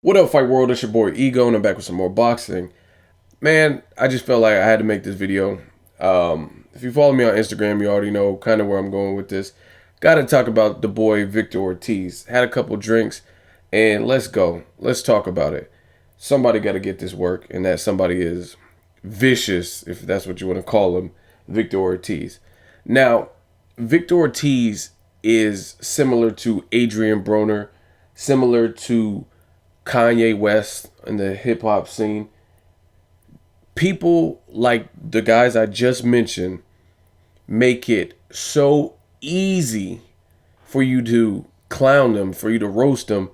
What up, Fight World? It's your boy Ego, and I'm back with some more boxing. Man, I just felt like I had to make this video. If you follow me on Instagram, you already know kind of where I'm going with this. Got to talk about the boy Victor Ortiz. Had a couple drinks, and let's go. Let's talk about it. Somebody got to get this work, and that somebody is vicious, if that's what you want to call him, Victor Ortiz. Now, Victor Ortiz is similar to Adrian Broner, similar to Kanye West in the hip hop scene. People like the guys I just mentioned make it so easy for you to clown them, for you to roast them,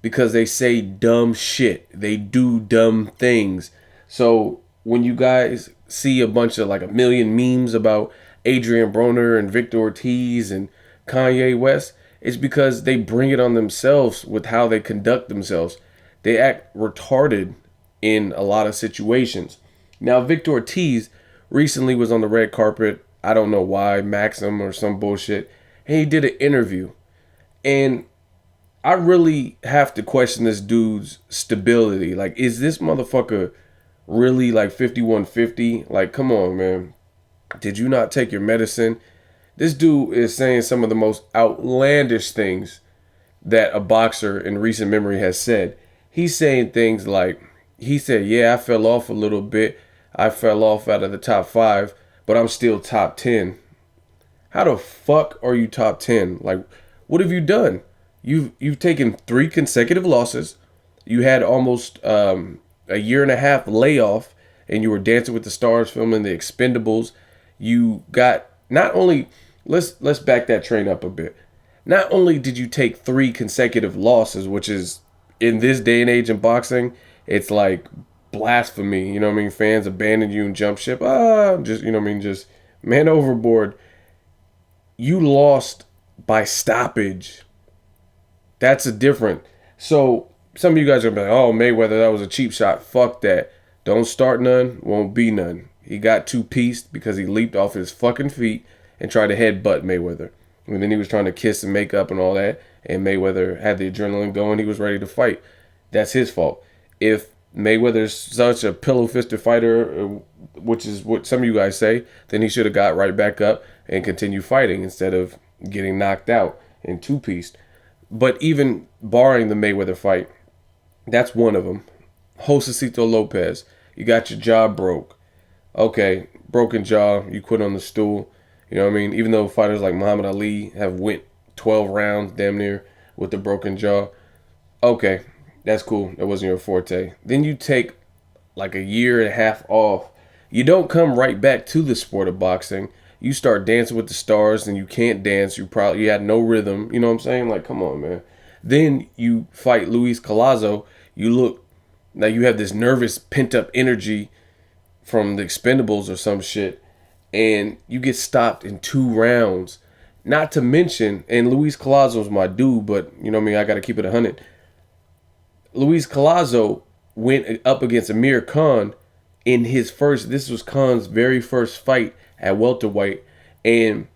because they say dumb shit. They do dumb things. So when you guys see a bunch of like a million memes about Adrian Broner and Victor Ortiz and Kanye West, it's because they bring it on themselves with how they conduct themselves. They act retarded in a lot of situations. Now, Victor Ortiz recently was on the red carpet. I don't know why, Maxim or some bullshit. And he did an interview. And I really have to question this dude's stability. Like, is this motherfucker really like 5150? Like, come on, man. Did you not take your medicine? This dude is saying some of the most outlandish things that a boxer in recent memory has said. He's saying things like, he said, yeah, I fell off a little bit. I fell off out of the top 5, but I'm still top 10. How the fuck are you top 10? Like, what have you done? You've taken 3 consecutive losses. You had almost a year and a half layoff, and you were Dancing with the Stars filming The Expendables. You got not only, let's back that train up a bit. Not only did you take 3 consecutive losses, which is in this day and age in boxing, it's like blasphemy. You know what I mean? Fans abandon you and jump ship. Just, you know what I mean? Just man overboard. You lost by stoppage. That's a different. So some of you guys are gonna be like, oh, Mayweather, that was a cheap shot. Fuck that. Don't start none, won't be none. He got 2-pieced because he leaped off his fucking feet and tried to headbutt Mayweather. And then he was trying to kiss and make up and all that. And Mayweather had the adrenaline going. He was ready to fight. That's his fault. If Mayweather's such a pillow-fisted fighter, which is what some of you guys say, then he should have got right back up and continued fighting instead of getting knocked out and 2-pieced. But even barring the Mayweather fight, that's one of them. Josecito Lopez, you got your jaw broke. Okay, broken jaw, you quit on the stool. You know what I mean? Even though fighters like Muhammad Ali have went 12 rounds damn near with the broken jaw. Okay, that's cool. That wasn't your forte. Then you take like a year and a half off. You don't come right back to the sport of boxing. You start Dancing with the Stars and you can't dance. You had no rhythm. You know what I'm saying? Like, come on, man. Then you fight Luis Collazo. You look, now you have this nervous pent up energy from the Expendables or some shit, and you get stopped in 2 rounds. Not to mention, and Luis Collazo's my dude, but you know what I mean, I got to keep it 100. Luis Collazo went up against Amir Khan in his first, this was Khan's very first fight at welterweight, and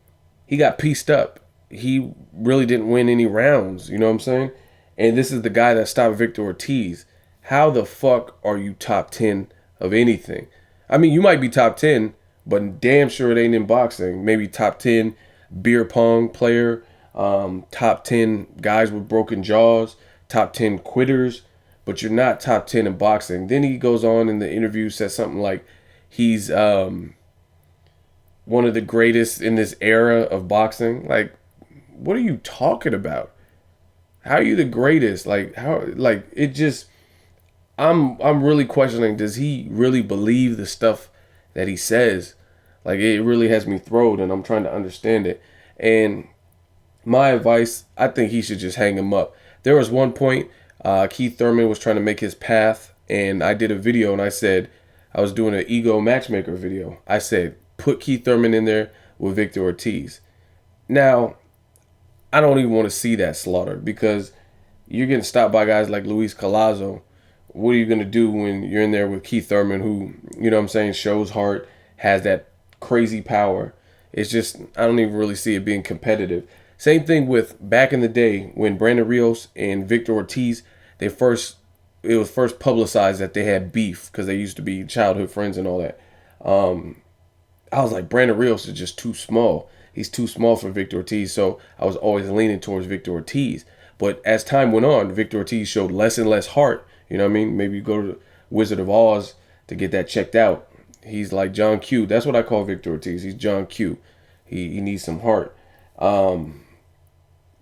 he got pieced up. He really didn't win any rounds, you know what I'm saying? And this is the guy that stopped Victor Ortiz. How the fuck are you top 10 of anything? I mean, you might be top 10, but damn sure it ain't in boxing. Maybe top 10 beer pong player, top 10 guys with broken jaws, top 10 quitters, but you're not top 10 in boxing. Then he goes on in the interview, says something like he's one of the greatest in this era of boxing. Like, what are you talking about? How are you the greatest? Like, how, like, it just, I'm really questioning, does he really believe the stuff that he says? Like, it really has me thrilled, and I'm trying to understand it. And my advice, I think he should just hang him up. There was one point, Keith Thurman was trying to make his path, and I did a video, and I said, I was doing an ego matchmaker video. I said, put Keith Thurman in there with Victor Ortiz. Now, I don't even want to see that slaughter, because you're getting stopped by guys like Luis Collazo. What are you going to do when you're in there with Keith Thurman, who, you know what I'm saying, shows heart, has that crazy power? It's just, I don't even really see it being competitive. Same thing with back in the day when Brandon Rios and Victor Ortiz, they first it was first publicized that they had beef because they used to be childhood friends and all that. I was like, Brandon Rios is just too small. He's too small for Victor Ortiz. So I was always leaning towards Victor Ortiz. But as time went on, Victor Ortiz showed less and less heart. You know what I mean? Maybe you go to Wizard of Oz to get that checked out. He's like John Q. That's what I call Victor Ortiz. He's John Q. He needs some heart.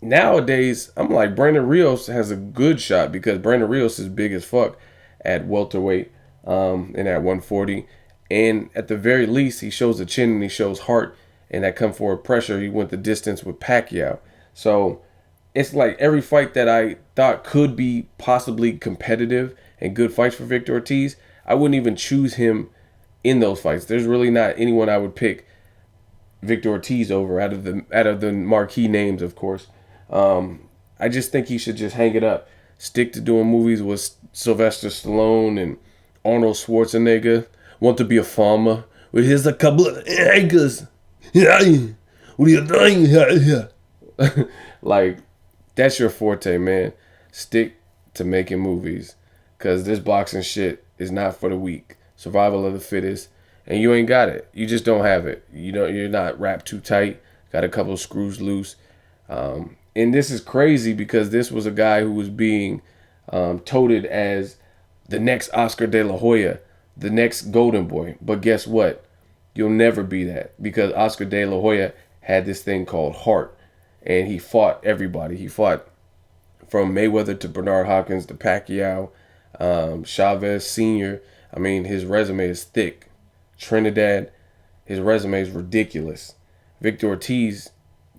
Nowadays, I'm like, Brandon Rios has a good shot because Brandon Rios is big as fuck at welterweight and at 140. And at the very least, he shows the chin and he shows heart and that come forward pressure. He went the distance with Pacquiao. So it's like every fight that I thought could be possibly competitive and good fights for Victor Ortiz, I wouldn't even choose him in those fights. There's really not anyone I would pick Victor Ortiz over out of the marquee names, of course. I just think he should just hang it up, stick to doing movies with Sylvester Stallone and Arnold Schwarzenegger. Want to be a farmer? Well, here's a couple of acres. Yeah, what are you doing here? Like, that's your forte, man. Stick to making movies, cause this boxing shit is not for the weak. Survival of the fittest, and you ain't got it. You just don't have it. You're not wrapped too tight. Got a couple of screws loose. And this is crazy because this was a guy who was being touted as the next Oscar de la Hoya, the next Golden Boy. But guess what? You'll never be that because Oscar de la Hoya had this thing called heart, and he fought everybody. He fought from Mayweather to Bernard Hopkins to Pacquiao, Chavez Sr. I mean, his resume is thick. Trinidad, his resume is ridiculous. Victor Ortiz,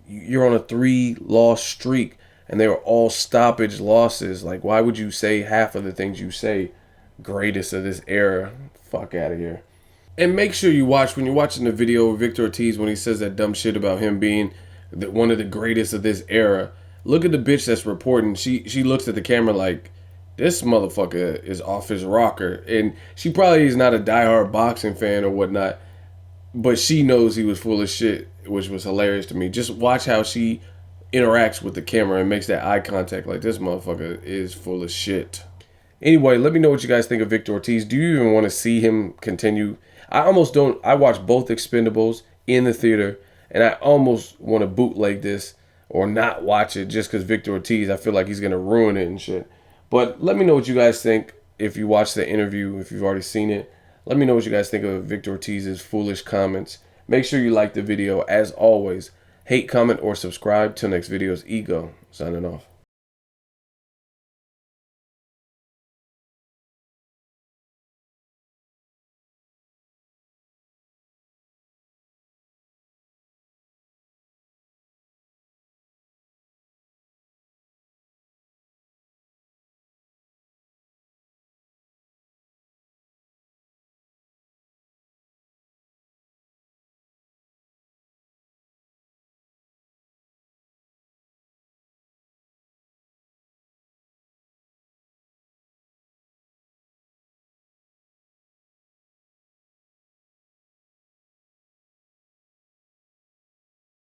you're on a 3-loss streak, and they were all stoppage losses. Like, why would you say half of the things you say? Greatest of this era. Fuck out of here. And make sure you watch, when you're watching the video of Victor Ortiz, when he says that dumb shit about him being one of the greatest of this era, look at the bitch that's reporting. She looks at the camera like, this motherfucker is off his rocker. And she probably is not a diehard boxing fan or whatnot, but she knows he was full of shit, which was hilarious to me. Just watch how she interacts with the camera and makes that eye contact like, this motherfucker is full of shit. Anyway, let me know what you guys think of Victor Ortiz. Do you even want to see him continue? I almost don't. I watched both Expendables in the theater, and I almost want to bootleg this or not watch it just because Victor Ortiz, I feel like he's going to ruin it and shit. But let me know what you guys think if you watched the interview, if you've already seen it. Let me know what you guys think of Victor Ortiz's foolish comments. Make sure you like the video. As always, hate, comment, or subscribe. Till next video's Ego. Signing off.